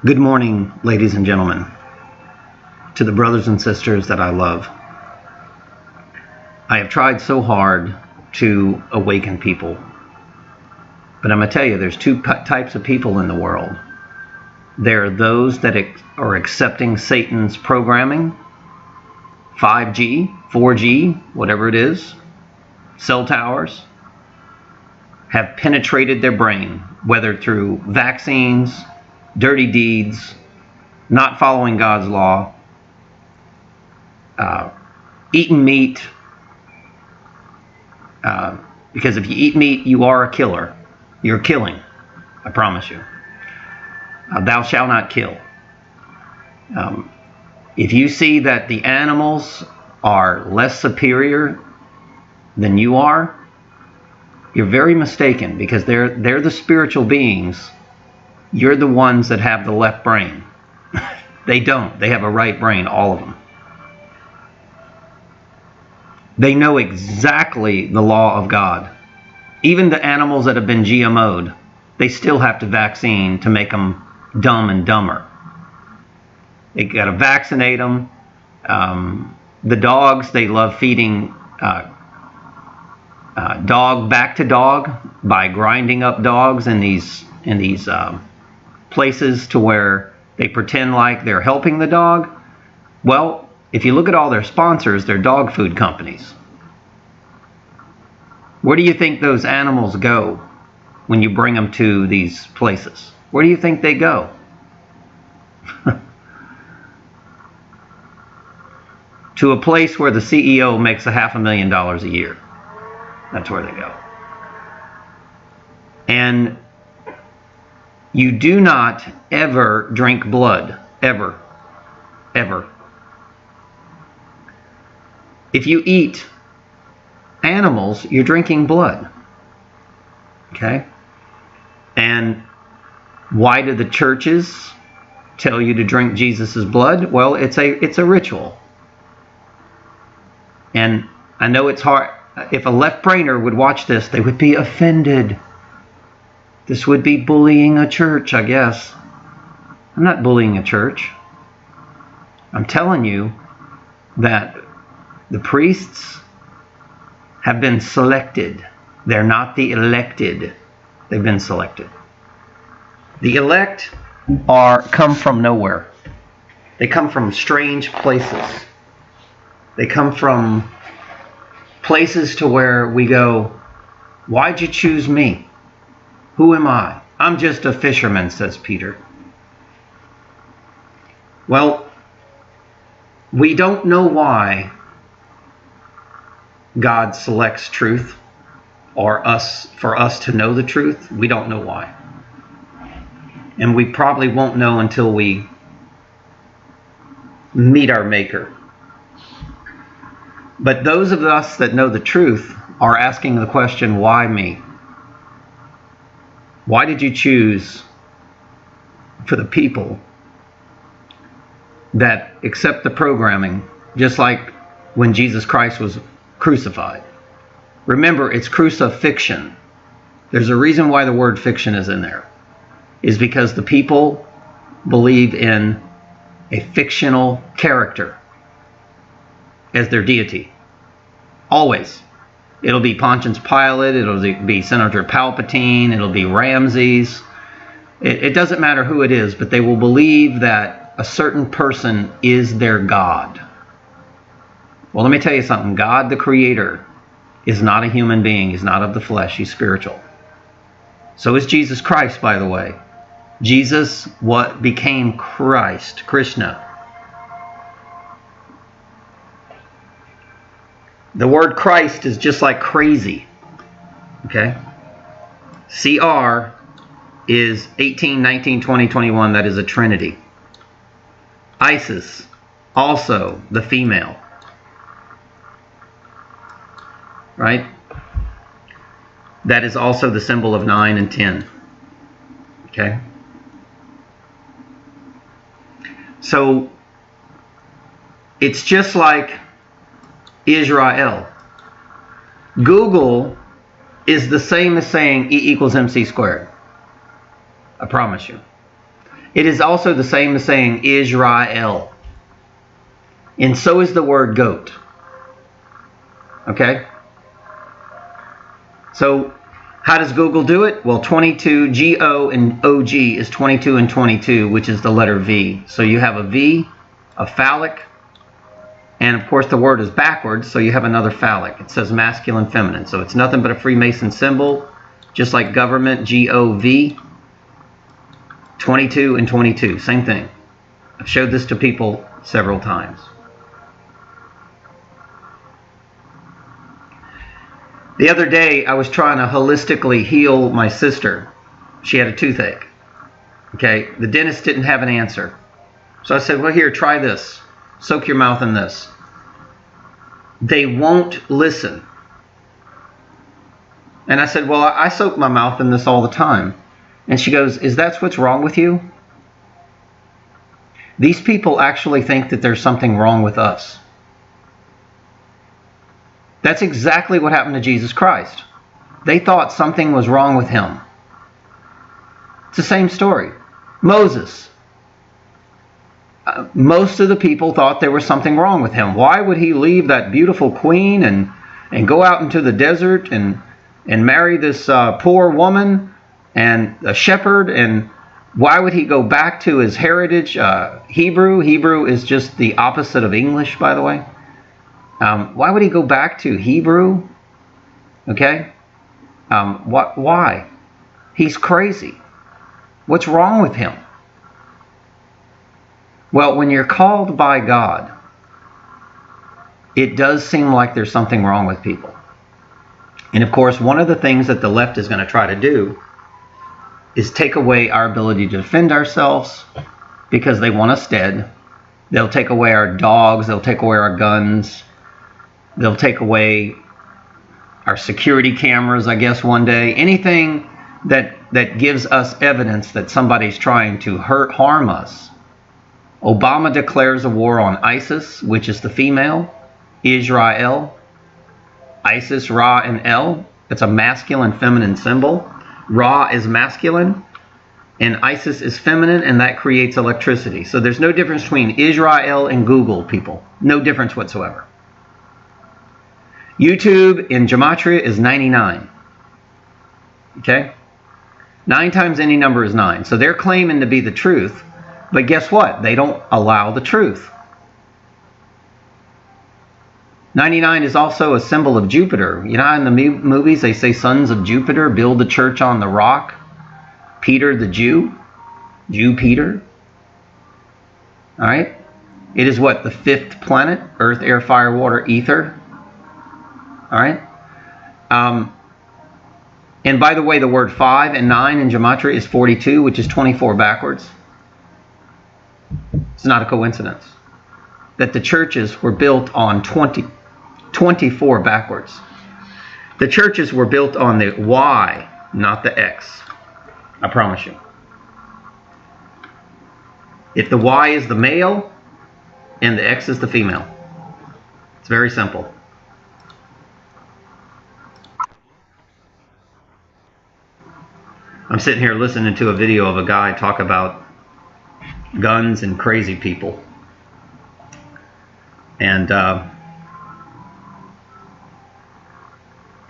Good morning, ladies and gentlemen, to the brothers and sisters that I love. I have tried so hard to awaken people, but I'm going to tell you, there's two types of people in the world. There are those that are accepting Satan's programming, 5G, 4G, whatever it is, cell towers, have penetrated their brain, whether through vaccines, dirty deeds, not following God's law, eating meat, because if you eat meat, you are a killer. You're killing, I promise you. Thou shalt not kill. If you see that the animals are less superior than you are, you're very mistaken, because they're the spiritual beings. You're the ones that have the left brain. They don't. They have a right brain, all of them. They know exactly the law of God. Even the animals that have been GMO'd, they still have to vaccine to make them dumb and dumber. They got to vaccinate them. The dogs, they love feeding dog back to dog by grinding up dogs in these places to where they pretend like they're helping the dog. Well, if you look at all their sponsors, they're dog food companies. Where do you think those animals go when you bring them to these places? Where do you think they go? To a place where the CEO makes $500,000 a year. That's where they go. And you do not ever drink blood. Ever. Ever. If you eat animals, you're drinking blood. Okay? And why do the churches tell you to drink Jesus' blood? Well, it's a ritual. And I know it's hard. If a left-brainer would watch this, they would be offended. This would be bullying a church, I guess. I'm not bullying a church. I'm telling you that the priests have been selected. They're not the elected. They've been selected. The elect come from nowhere. They come from strange places. They come from places to where we go, why'd you choose me? Who am I? I'm just a fisherman, says Peter. Well, we don't know why God selects truth, or for us to know the truth. We don't know why. And we probably won't know until we meet our Maker. But those of us that know the truth are asking the question, why me? Why did you choose for the people that accept the programming, just like when Jesus Christ was crucified? Remember, it's crucifixion. There's a reason why the word fiction is in there. Is because the people believe in a fictional character as their deity. Always. It'll be Pontius Pilate, it'll be Senator Palpatine, it'll be Ramses. It doesn't matter who it is, but they will believe that a certain person is their God. Well, let me tell you something. God, the Creator, is not a human being. He's not of the flesh. He's spiritual. So is Jesus Christ, by the way. Jesus, what became Christ, Krishna. The word Christ is just like crazy. Okay? CR is 18, 19, 20, 21. That is a trinity. Isis, also the female. Right? That is also the symbol of 9 and 10. Okay? So, it's just like Israel. Google is the same as saying E equals MC squared. I promise you. It is also the same as saying Israel. And so is the word goat. Okay? So how does Google do it? Well, 22, G-O and O-G is 22 and 22, which is the letter V. So you have a V, a phallic, and of course the word is backwards, so you have another phallic. It says masculine, feminine. So it's nothing but a Freemason symbol, just like government, G-O-V, 22 and 22, same thing. I've showed this to people several times. The other day, I was trying to holistically heal my sister. She had a toothache. Okay, the dentist didn't have an answer. So I said, well, here, try this. Soak your mouth in this. They won't listen. And I said, well, I soak my mouth in this all the time. And she goes, is that what's wrong with you? These people actually think that there's something wrong with us. That's exactly what happened to Jesus Christ. They thought something was wrong with him. It's the same story. Moses. Most of the people thought there was something wrong with him. Why would he leave that beautiful queen and go out into the desert and marry this poor woman and a shepherd? And why would he go back to his heritage, Hebrew? Hebrew is just the opposite of English, by the way. Why would he go back to Hebrew? Okay? Why? He's crazy. What's wrong with him? Well, when you're called by God, it does seem like there's something wrong with people. And of course, one of the things that the left is going to try to do is take away our ability to defend ourselves because they want us dead. They'll take away our dogs. They'll take away our guns. They'll take away our security cameras, I guess, one day. Anything that gives us evidence that somebody's trying to harm us. Obama declares a war on ISIS, which is the female, Israel. ISIS, Ra, and El. It's a masculine, feminine symbol. Ra is masculine, and ISIS is feminine, and that creates electricity. So there's no difference between Israel and Google, people. No difference whatsoever. YouTube in gematria is 99. Okay? 9 times any number is 9. So they're claiming to be the truth, but guess what? They don't allow the truth. 99 is also a symbol of Jupiter. You know how in the movies they say sons of Jupiter build the church on the rock? Peter the Jew? Jew Peter? Alright? It is what? The 5th planet? Earth, air, fire, water, ether? Alright? And by the way, the word 5 and 9 in gematria is 42, which is 24 backwards. It's not a coincidence that the churches were built on 24 backwards. The churches were built on the Y, not the X. I promise you. If the Y is the male and the X is the female. It's very simple. I'm sitting here listening to a video of a guy talk about guns and crazy people. And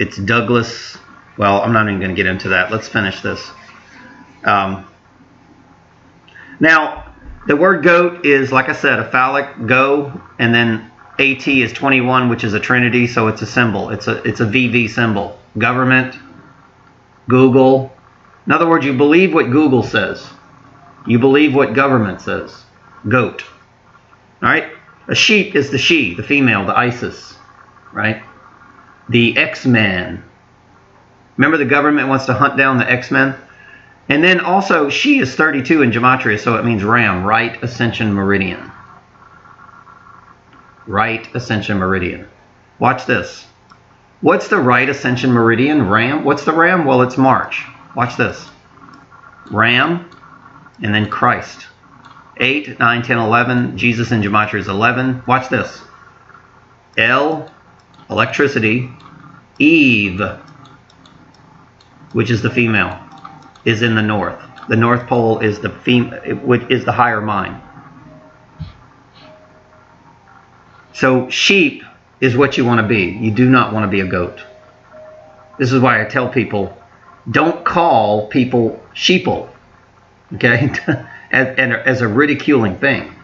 it's Douglas. Well, I'm not even going to get into that. Let's finish this. Now, the word goat is, like I said, a phallic, go, and then AT is 21, which is a trinity, so it's a symbol. It's a VV symbol. Government, Google. In other words, you believe what Google says. You believe what government says. Goat. All right? A sheep is the she, the female, the ISIS. Right? The X-Men. Remember the government wants to hunt down the X-Men? And then also, she is 32 in gematria, so it means ram, right ascension meridian. Right ascension meridian. Watch this. What's the right ascension meridian? Ram. What's the ram? Well, it's March. Watch this. Ram, and then Christ. 8, 9, 10, 11. Jesus in gematria is 11. Watch this. L, electricity. Eve, which is the female, is in the north. The North Pole is the higher mind. So sheep is what you want to be. You do not want to be a goat. This is why I tell people, don't call people sheeple, okay, as a ridiculing thing.